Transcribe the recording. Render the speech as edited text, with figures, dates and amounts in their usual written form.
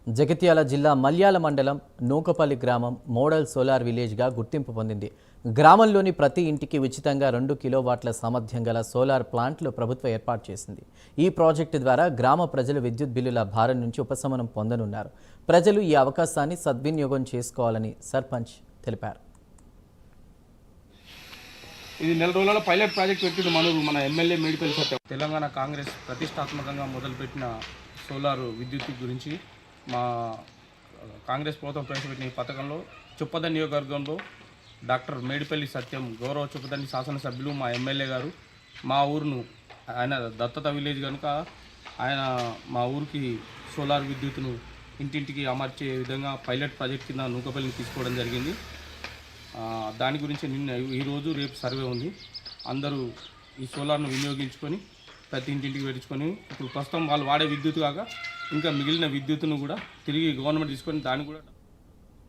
జగిత్యాల జిల్లా మల్యాల మండలం నూకపల్లి గ్రామం మోడల్ సోలార్ విలేజ్గా గుర్తింపు పొందింది. గ్రామంలోని ప్రతి ఇంటికి ఉచితంగా 2 కిలోవాట్ల సామర్థ్యం గల సోలార్ ప్లాంట్లు ప్రభుత్వం ఏర్పాటు చేసింది. ఈ ప్రాజెక్టు ద్వారా గ్రామ ప్రజలు విద్యుత్ బిల్లుల భారం నుంచి ఉపశమనం పొందనున్నారు. ప్రజలు ఈ అవకాశాన్ని సద్వినియోగం చేసుకోవాలని సర్పంచ్ తెలిపారు. ఇది నెల రోజుల పైలట్ ప్రాజెక్ట్ పెట్టింది మన ఎమ్మెల్యే మేడిపల్లి సత్యం. తెలంగాణ కాంగ్రెస్ ప్రతిష్టాత్మకంగా మొదలుపెట్టిన సోలార్ విద్యుత్ గురించి మా కాంగ్రెస్ ప్రభుత్వం ప్రవేశపెట్టిన ఈ పథకంలో చొప్పదండి నియోజకవర్గంలో డాక్టర్ మేడిపల్లి సత్యం గౌరవ చొప్పదండి శాసనసభ్యులు మా ఎమ్మెల్యే గారు మా ఊరును ఆయన దత్తత విలేజ్ కనుక ఆయన మా ఊరికి సోలార్ విద్యుత్తును ఇంటింటికి అమర్చే విధంగా పైలట్ ప్రాజెక్ట్ కింద నూకపల్లిని తీసుకోవడం జరిగింది. దాని గురించి ఈరోజు రేపు సర్వే ఉంది. అందరూ ఈ సోలార్ను వినియోగించుకొని ప్రతి ఇంటింటికి పెట్టించుకొని ఇప్పుడు ప్రస్తుతం వాళ్ళు వాడే విద్యుత్ కాక ఇంకా మిగిలిన విద్యుత్తును కూడా తిరిగి గవర్నమెంట్ తీసుకొని దాన్ని కూడా